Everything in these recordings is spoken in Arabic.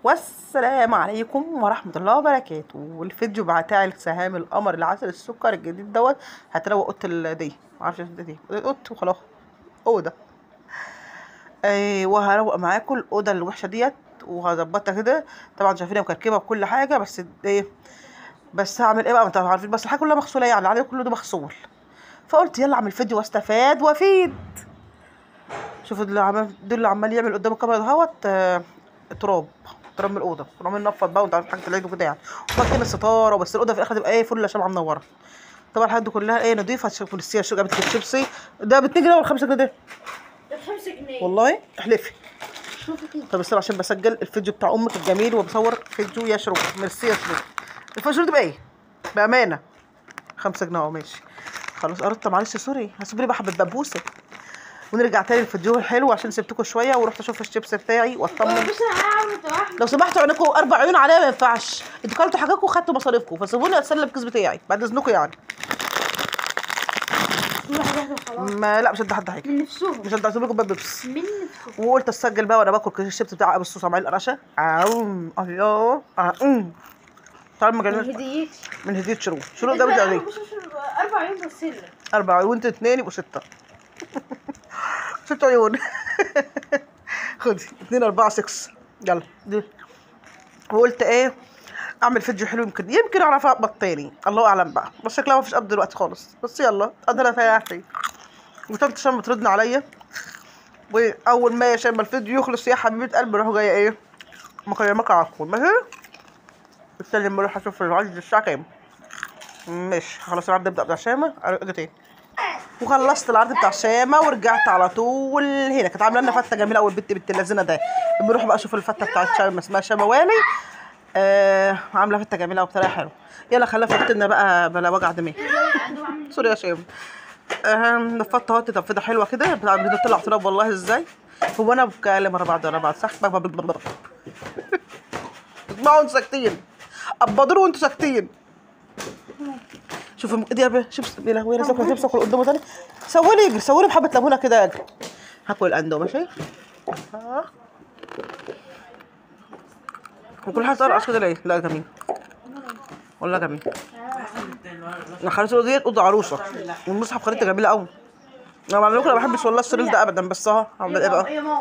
والسلام عليكم ورحمة الله وبركاته. والفيديو بتاع السهام القمر العسل السكر الجديد دوت هتلاقوا اوضه دي، معرفش دي اوضه وخلاص هو ده. وهروق معاكم الاوضه الوحشه ديت وهظبطها كده. طبعا شايفينها مكركبه وكل حاجه، بس ايه، بس هعمل ايه بقى؟ انتوا عارفين بس الحاجه كلها مغسوله، يعني العدد كله ده مغسول، فقلت يلا اعمل فيديو واستفاد وافيد. شوفوا دول اللي عمال يعمل قدام الكاميرا دهوت تراب من الاوضه، ونعمل نفض بقى وانت عارف حاجه العيد وكده يعني، ومكان الستاره، بس الاوضه في الاخر تبقى ايه، فل شمعه منوره. طبعا الحاجات دي كلها ايه نضيفه. تشوفوا السيا شو جابت الشيبسي ده ب 2 جنيه ولا 5 جنيه ده؟ ب 5 جنيه والله احلفي. طب بس عشان بسجل الفيديو بتاع امك الجميل وبصور فيديو يا شروق. ميرسي يا شروق. الفيديو ده بايه؟ بامانه 5 جنيه اهو. ماشي خلاص قرطه، معلش سوري، هسيب لي بقى حبه دبوسه ونرجع تاني للفيديو الحلو عشان سبتكم شويه ورحت اشوف الشيبس بتاعي واطمن. لو سمحتوا عينكم 4 عيون عليا ما ينفعش، انتوا كلتوا حاجاتكم وخدتوا مصاريفكم، فسيبوني اتسلى الكيس بتاعي بعد اذنكم يعني. ما لا مش هدي حد حاجه من نفسهم، مش هدي لكم باب بيبس من نفسهم. وقلت اسجل بقى وانا باكل كيس الشيبس بتاع ابو الصوص عمال القرشه. الله طالما ما جالناش من هديه شروق جابت لي 4 عيون بس 4 عيون، وانت 2 يبقوا 6 6 عيون خدي 2 4 6 يلا دي. وقلت ايه اعمل فيديو حلو، يمكن اعرف اقبض تاني، الله اعلم بقى، بس شكلها مفيش قبض دلوقتي خالص، بس يلا قادره اريحي. وطنط شام بتردنا عليا، واول ما شام الفيديو يخلص يا حبيبه قلبي اروح جايه ايه مكلمك على طول. ماشي استني اما اروح اشوف العرض الساعه كام. ماشي خلاص العرض ابدا بتاع شامه ارجع تاني. وخلصت العرض بتاع شامه ورجعت على طول هنا. كانت عامله لنا فته جميله قوي البت بنت اللذينه ده. بنروح بقى اشوف الفته بتاعت شامه اسمها شامه والي. عامله فته جميله وبطريقه حلوه. يلا خلينا فتنا بقى بلا وجع دماغ سوري يا شام. نفضت اهوت تنفيضه حلوه كده بتطلع تراب والله ازاي. هو انا بتكلم ورا بعض صح؟ اسمعوا انتوا ساكتين، قبضوا وانتوا ساكتين. شوفوا ايدي يا شيبس يا لهوي انا ساكله شيبس اكل قدامه تاني. سوي لي اجري، سوي لي بحبه ليمونه كده اجري. هاكل الاندو ماشي. وكل حاجه ترقص كده ليه؟ لا جميل والله جميل. انا خليته ديت اوضه عروسه والمصحف خليته جميله قوي. انا بعمل لكم ما بحبش والله السرير ده ابدا، بس اهو هعمل ايه بقى؟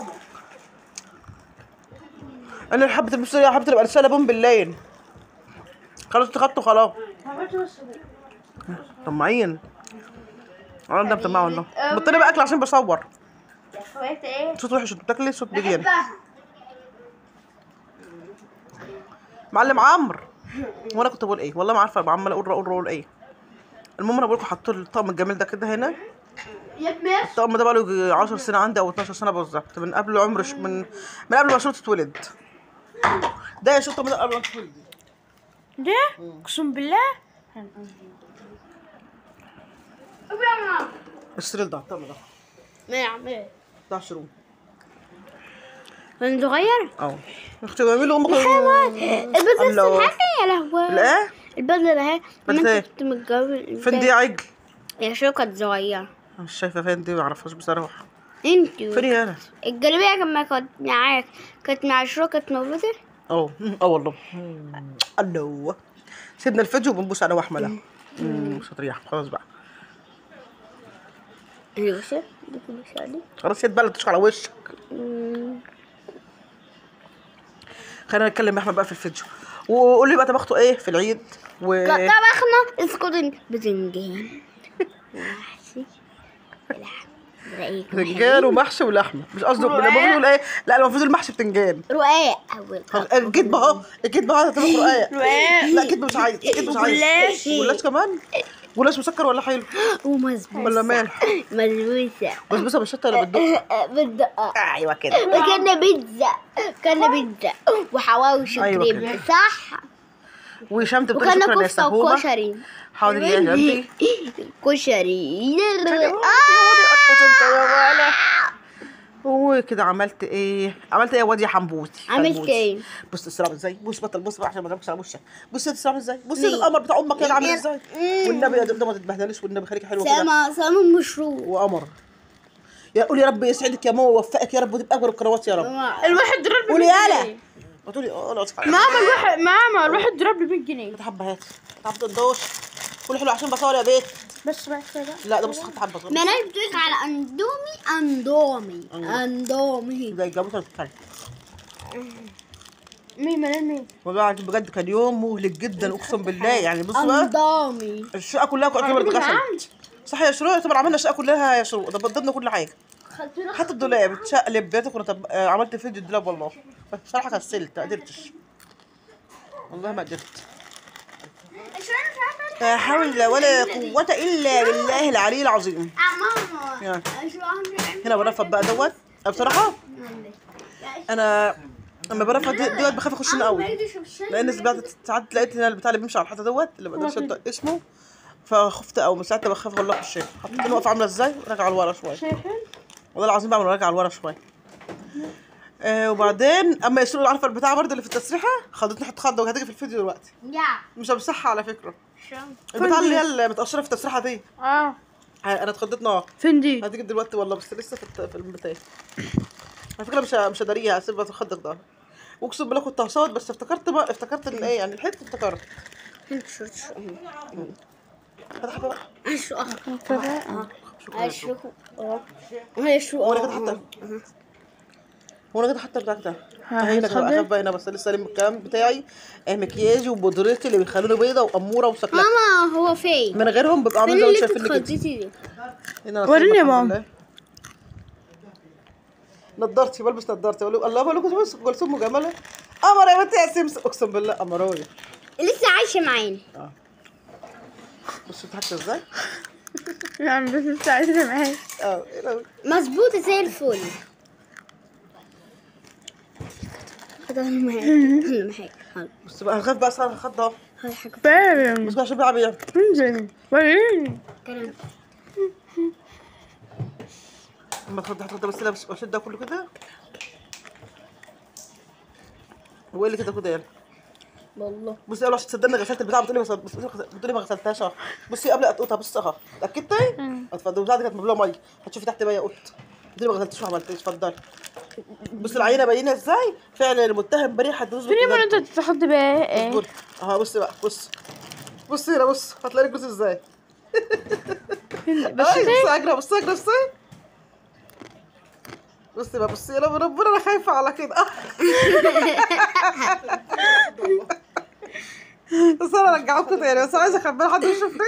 انا حبه المصريه حبه تبقى رساله بوم بالليل. خلاص اتخدتوا خلاص. طماعين انا ده مطمعه والله. بطلي بقى اكل عشان بصور. صوت وحش انت بتاكلي، صوت بيجي هنا. معلم عمرو وانا كنت بقول ايه والله ما عارفه، عماله اقول ايه. المهم انا بقول لكم حطوا الطقم الجميل ده كده هنا. الطقم ده بقى له 10 سنه عندي او 12 سنه بالظبط، من قبل عمر من قبل ما شروط تتولد. ده يا شطه من قبل ما تتولد ده اقسم بالله. السرير ده الطقم ده ما يعمل بتاع شروط من صغير. اختي جميله امك البدله الصحفي يا لهوي. لا البدله ده بدله كنت متجوز. فين دي يا عجل؟ يا شو كانت صغيره. مش شايفه فين دي، ما اعرفهاش بصراحه. انتوا فين انا؟ الجلابيه لما كنت معاك كانت مع شو كانت موجوده. والله الله. سيبنا الفيديو وبنبوس انا واحمد مش هتريح خلاص بقى. خلاص يا تبلد تشك على وشك. خلينا نتكلم يا احمد بقى في الفيديو، وقول لي بقى طبختوا ايه في العيد طبخنا اسكت بتنجان محشي بتنجان ومحشي ولحمه. مش قصدي بنقول ايه، لا المفروض المحشي بتنجان رقاق. اكيد بقى اكيد بقى هتطبخ رقاق. لا اكيد مش عايز، اكيد مش عايز جلاش كمان. جلاش مسكر ولا حلو ومسبوسه ولا مالح؟ مسبوسه بالشطه ولا بالدقه؟ ايوه كده. كنا بيتزا وحواوشي وكريم صح. وشمت بتقول شكرا يا سهومه. وكشري. حاضر يا جنتي. كشري. وكده عملت ايه يا واد يا حنبوتي؟ عملت ايه؟ بص السلام ازاي، بص بطل بص بقى عشان ما اضربكش على وشك. بص السلام ازاي، بص القمر بتاع امك كده عامل ازاي. والنبي يا ده ما تتبهدليش والنبي خليكي حلوه كده. سلام مشروع وقمر. يا قول يا رب يسعدك يا ماما ويوفقك يا رب وتبقى اكبر القنوات يا رب. الواحد قولي يالا قلت لي اه لا صحيح. ماما روح اضرب لي 100 جنيه. حبه هات حبه الدوش كل حلو عشان بصور يا بيت. بس بقى كده. لا ده بص خدت حبه صغيره. ما انا بتقولك على اندومي. زي الجاموسه بتتكلم. مين والله بجد كان يوم مهلك جدا اقسم بالله. يعني بص بقى اندومي. الشقه كلها كانت اتغسلت. صح يا شروق؟ طبعا عملنا الشقه كلها يا شروق، ضبطنا كل حاجه حتى الدولاب اتشقلب. بيتك كنا عملت فيديو الدولاب والله، بس بصراحه كسلت ما قدرتش والله ما قدرت. لا حول ولا قوه الا بالله العلي العظيم. ماما هنا برفض بقى دوت. بصراحه انا لما برفض دوت بخاف اخش هنا قوي، لان ساعات لقيت هنا البتاع اللي بيمشي على الحيطه دوت اللي ما اقدرش انطق اسمه، فخفت قوي. من ساعتها بخاف والله اخش. حطيت واقفه عامله ازاي راجعه لورا شويه والله العظيم، بعمل راجعه لورا شويه. وبعدين اما يشيلوا عارفه البتاع برضه اللي في التسريحه خدتني حته خضه وهتيجي في الفيديو دلوقتي. مش همسحها على فكره. البتاع اللي هي المتقشره في التسريحه دي انا اتخضيت نار. فين دي؟ هتيجي دلوقتي والله، بس لسه في البتاع على فكره. مش هداريها، هسيبها تخضك ده. واقسم بالله كنت هصوت بس افتكرت ان ايه يعني الحته افتكرت. فتح بقى وانا كده حتى بتاعك ده هنا اخاف بقى هنا. بس لسه لم الكلام بتاعي مكياجي وبودرتي اللي بيخلوني بيضه واموره وسكلة. ماما هو فين؟ من غيرهم ببقى عامل زي ما شايفيني كده. وريني يا ماما نضارتي. بلبس نضارتي اقول الله بقول لكم بس جلسوم مجمله قمر يا بنتي يا سمسم. اقسم بالله قمرايه لسه عايشه معانا. بصي بتضحكي ازاي. يعني بس لسه عايشه معانا. مظبوطه زي الفل. بس بقى هخاف بقى صار الخضه اهو. فاهم بس بقى شو بيلعب ايه؟ وريني. اما تخض بس لابس واشد ده كله كده. وايه اللي كده يلا والله. بصي قبل عشان تصدقني غسلت البتاع بتقولي ما غسلتهاش اهو. بصي قبل اقطها بص اهو اتاكدتي؟ اتفضلي البتاع دي كانت مبلوله ميه هتشوفي تحت بقى يا قط. بتقولي ما غسلتيش وعملتيش. اتفضلي بصي العينه باينه ازاي فعلا المتهم بريء. هتدوس فين ما انت تحط بقى ايه اهو. بصي بقى بصي هنا بص هتلاقي رجلك ازاي. بس اجرى بصي بصي بقى بصي يا ربنا انا خايفه على كده. بس انا رجعوكوا تاني بس عايزه اخبي حد يشوفني.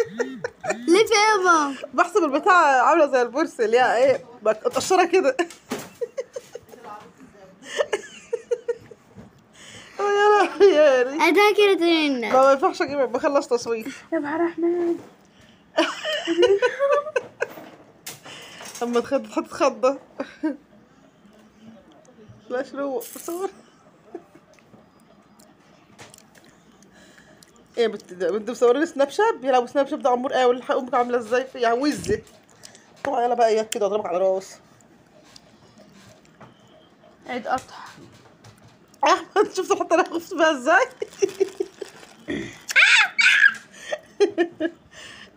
ليه في ايه ماما؟ بحسب البتاع عامله زي البورس اللي هي ايه متقشره كده. يا ريت انا كده تاني. ما ينفعش اجيب بخلص تصوير يا نهار رحمن. اما تحط خضه. لا شروق صور ايه بنت مصورين سناب شات بيلعبوا سناب شات ده عمور قوي. والحق امك عامله ازاي في يعني وزه طبعا. يلا بقى اياك كده اضربك على راس. عيد قطع. احمد شفت حتى انا خفت بيها ازاي.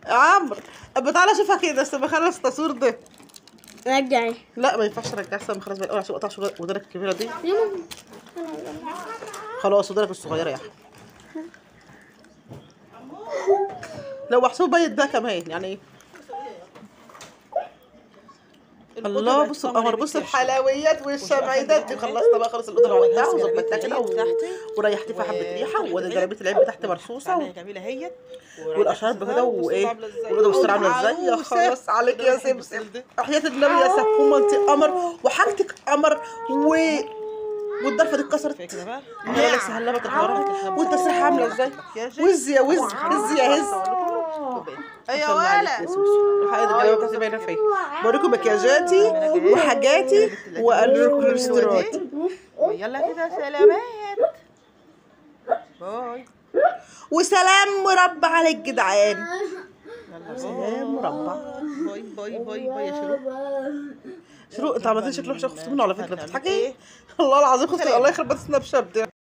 يا عمرو ابقى تعالى شوفها كده بس بخلص التصوير ده. رجعي. لا ما ينفعش ارجعها اصلا خلاص بقى عشان اقطع ودانك الكبيره دي. خلاص ودانك الصغيره يا احمد. لو محسوب بيت ده كمان يعني ايه. الله بص القمر بص الحلويات والشمعيات دي. خلصنا بقى خلص الاوضه اللي عملتها وظبطتها كده وريحت فيها حبه ريحه. وادي جلابيه العين تحت مرصوصه جميله هي والاشرب كده وايه والوضع والسر عامله ازاي. يا خلاص عليك يا سمسم حياه النبي يا سكومه انت قمر وحاجتك قمر والضرفه دي اتكسرت كده بقى. لا لسه هلبت الحراره وانت الساحه عامله ازاي. وز يا وز هز يا هز. ايوه ولا الحقيقه الجلابيه بتاعتي باينه فيا. بوريكم مكياجاتي وحاجاتي والكوليسترول. يلا كده سلامات باي وسلام مربع على الجدعان. سلام مربع. باي باي باي باي يا شروق انت عملتي شكله وحشه خفت منه على فكره. بتضحكي الله العظيم خفت. الله يخرب بيت السناب شات ده.